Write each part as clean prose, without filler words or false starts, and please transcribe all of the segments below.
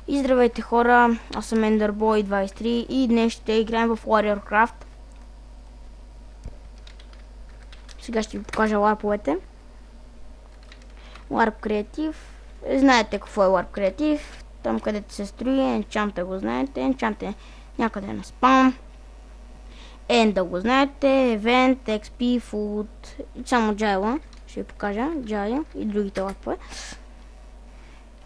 И здравейте хора, аз съм EnderBoy23 и днес ще играем в WarriorCraft. Сега ще ви покажа ларповете. Warp Creative. Знаете какво е Warp Creative. Там където се строи, Enchant го знаете, Enchant е някъде на спам. End да го знаете, Event, XP, Food, само Java. Ще ви покажа Java и другите ларпове.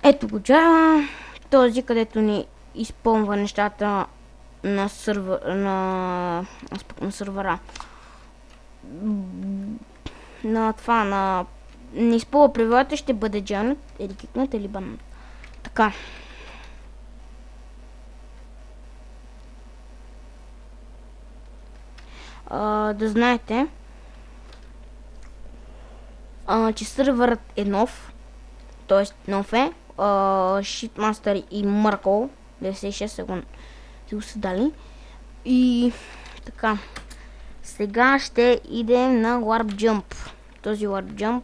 Ето го Java. Този, където ни изпълнва нещата на сървъра. На това, не изпълва правилата, ще бъде джанът, или кикнат, или банът. Така. Да знаете, че сървърът е нов, т.е. нов е. Shitmaster и Murkle 96 са го създали. И така. Сега ще идем на Warp Jump. Този Warp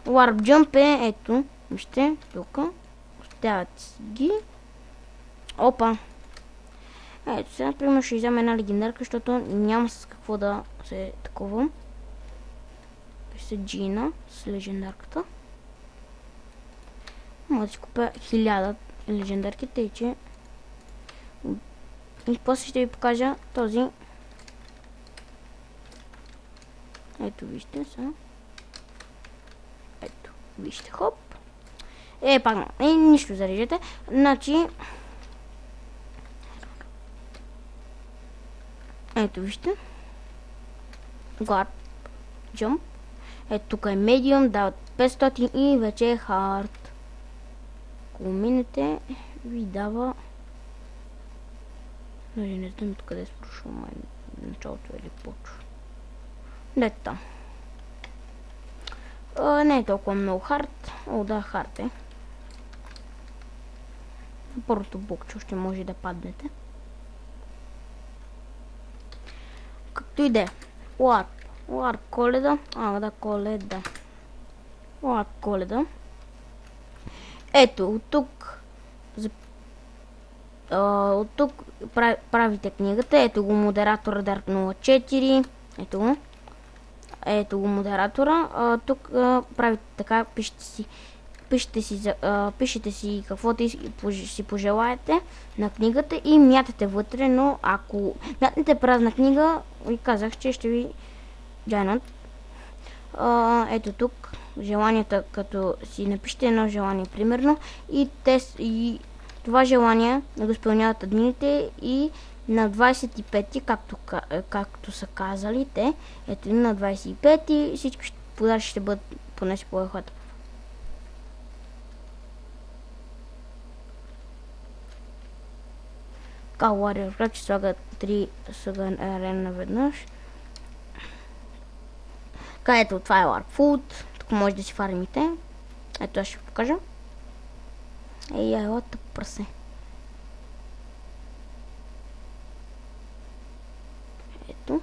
Jump е ето. Вижте, тук. Оставят си ги. Опа. Ето сега, примерно ще взема една легендарка, защото няма с какво да се таковам. Ще Джина с легендарката. Мога да си купя 1000 легендарките и че... И после ще ви покажа този... Ето вижте сега. Ето, вижте, хоп. Пак, нищо зарежете. Значи... Ето вижте. Warp Jump. Ето тук е Medium, дават 500 и вече е Hard. Ако минете, ви дава... Даже не знам къде е спрошва, май началото или почва. Дето там. Не е толкова много хард. Да, хард е. Първото букчо ще може да паднете. Както и да е. Warp Коледа. Коледа. Warp Коледа. Ето, от тук правите книгата. Ето го модератора Dark04. Ето го. Ето го модератора. Тук правите така, пишете си каквото си пожелаете на книгата и мятате вътре, но ако мятнете празна книга, ви казах, че ще ви джайнат. Ето тук желанията, като си напишете едно желание примерно и това желание да го изпълняват админите и на 25-ти, както са казали те, ето на 25-ти всички подаръци ще бъдат понеси по ехото. Така, WarriorCraft ще слага 3 арена наведнъж. Така, ето, това е Warp Food. Тук може да си фармите. Ето, аз ще ви покажа. Елата пръсе. Ето.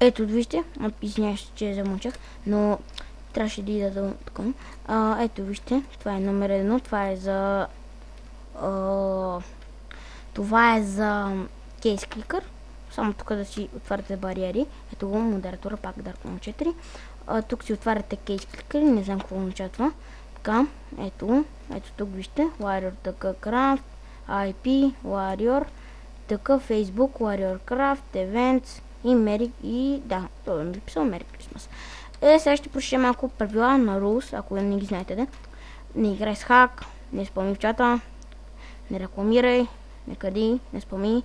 Ето, вижте, извинявам се, че замълчах, но трябваше да ида да такова. Ето, вижте, това е номер 1, това е за кейс кликър, само тук да си отваряте бариери. Ето го, модератора, пак Dark04. Тук си отваряте кейс кликър, не знам какво означава това. Така, ето тук вижте, WarriorCraft, IP, Warrior, Facebook, WarriorCraft, Events, и Merry, и да, това ми писал Merry Christmas. Сега ще прочетем малко правила на Rules, ако не ги знаете, да. Не играй с хак, не спами в чата, не рекламирай, не къди, не спами,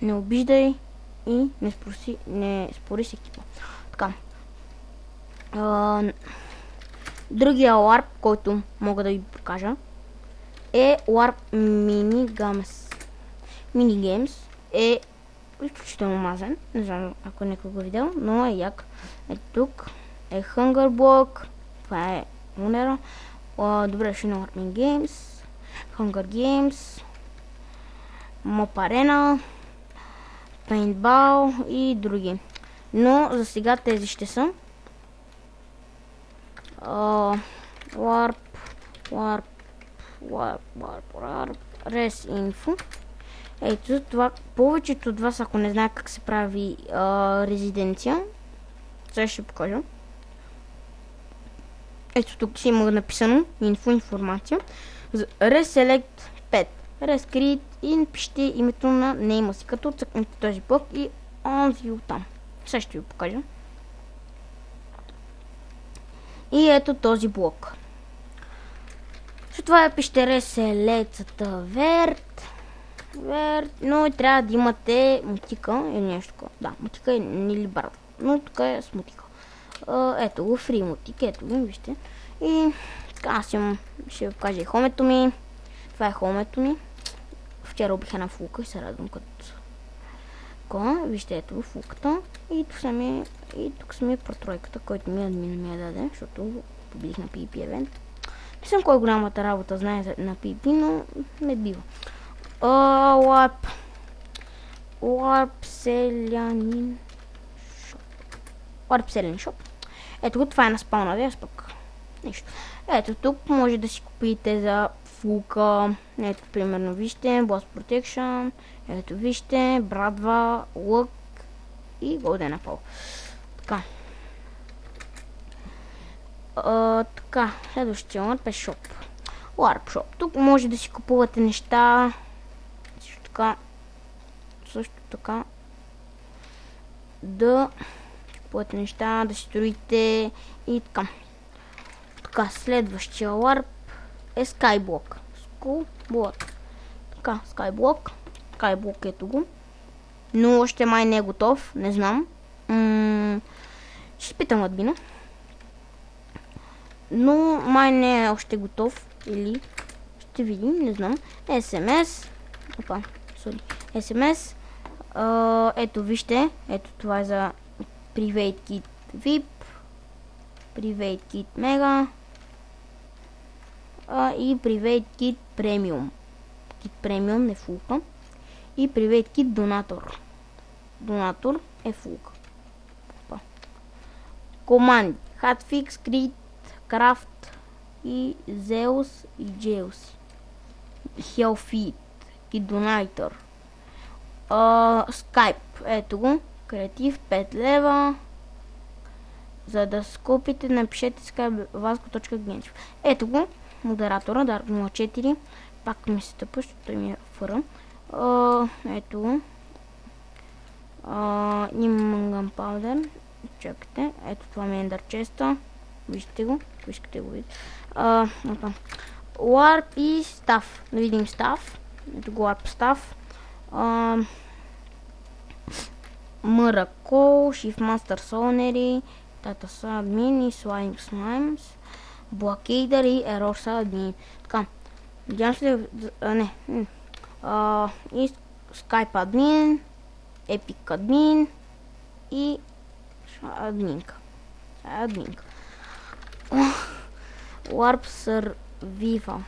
не обиждай и не спори с екипа. Така. Другия Warp, който мога да ви покажа, е Warp Minigames. Minigames е изключително мазен. Не знам ако някой го видял, но е як. Ето тук е Hunger Block. Това е Унера. Добре, ще на Warming Games. Hunger Games. Mob Arena. Paintball и други. Но за сега тези ще са. Warp. Res Info. Ето това, повечето от вас, ако не знаят как се прави резиденция, сега ще покажа. Ето тук си има написано информация за Reselect 5. Rescreate и напишете името на нейма си, като цъкнете този блок и онзи оттам. Сега ще ви покажа. И ето този блок. След това пишете Reselect Vert, но трябва да имате мутика или нещо такова. Да, мутика или брат. Но тук е с мутика. Ето го, free мутик, ето го, вижте. И така, аз имам, ще ви покажа и хомето ми. Това е хомето ми. Вчера убих една фулка и се радвам като такова. Вижте, ето го, фулката. И тук са ми протройката, който ми админ ми я даде, защото победих на PvP event. Не съм кой голямата работа знае на PvP, но не бива. Warp Селянин Shop. Ето го, това е на спална дес, пък нищо. Ето тук може да си купите за фулка. Ето примерно вижте, Blast Protection. Ето вижте, брадва, лък и Golden Apple. Така. Така, следващия Warp е Shop. Warp Shop. Тук може да си купувате неща. Също така да купувате неща, да си строите и така. Така, следващия Warp е Skyblock. Така, Skyblock ето го. Но още май не е готов, не знам. Ще питам админа. Но май не е още готов. Или ще видим, не знам. SMS. SMS. Ето вижте. Ето това е за Private Kit VIP. Private Kit Mega. И Private Kit Premium. Kit Premium не фулка. И Private Kit Donator. Donator е фулка. Команди. Hotfix, Crit, Craft и Zeus и Jails. Hellfeed и Donator. Skype. Ето го. Креатив 5 лева. За да скупите, напишете Skype vasco.genchев. Ето го. Модератора, Dark 04. Пак ми се тъпа, защото той ми е фъра. Ето го. Имам Gunpowder. Чакайте. Ето това ми е Ender Chest. Вижте го. Ако искате го видите. Warp и Staff. Да видим Staff. Ето го Warp Staff. Miracle, Shiftmaster Soulnery, Data Admin и Slime Slimes, Blockader и Error Admin. Така, надявам се и Skype Admin, Epic Admin и Adminka. Warp Survival.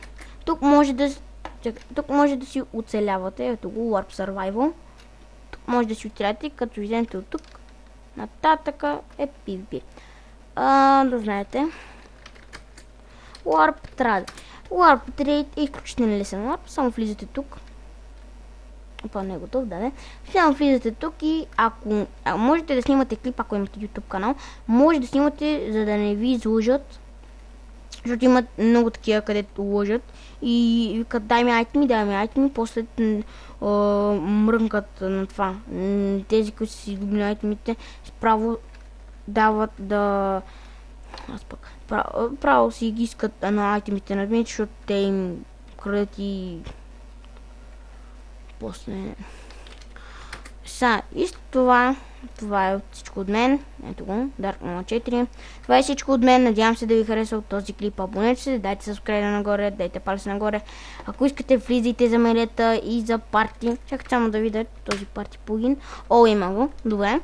Тук може да си оцелявате. Ето го Warp Survival. Може да си оцелявате, като вземете от тук. Нататъка е PvP. Да знаете. Warp Trade. Warp Trade е изключително лесен Warp. Само влизате тук. Това не е готов, да. Само влизате тук и ако можете да снимате клип, ако имате YouTube канал, може да снимате, за да не ви излъжат. Защото имат много такива, където лъжат и викат дай ми айтеми, после мрънкат на това. Тези, които си изгубили айтемите, справо дават да... Аз пък... Право си ги искат на айтемите на дмите, защото те им крадат и... После... И с това е всичко от мен. Ето го, Dark04. Това е всичко от мен. Надявам се да ви хареса от този клип. Абонете се, дайте subscribe нагоре, дайте палец нагоре. Ако искате, влизайте за мелета и за парти. Чакайте само да видя този парти плагин. О, има го. Добре.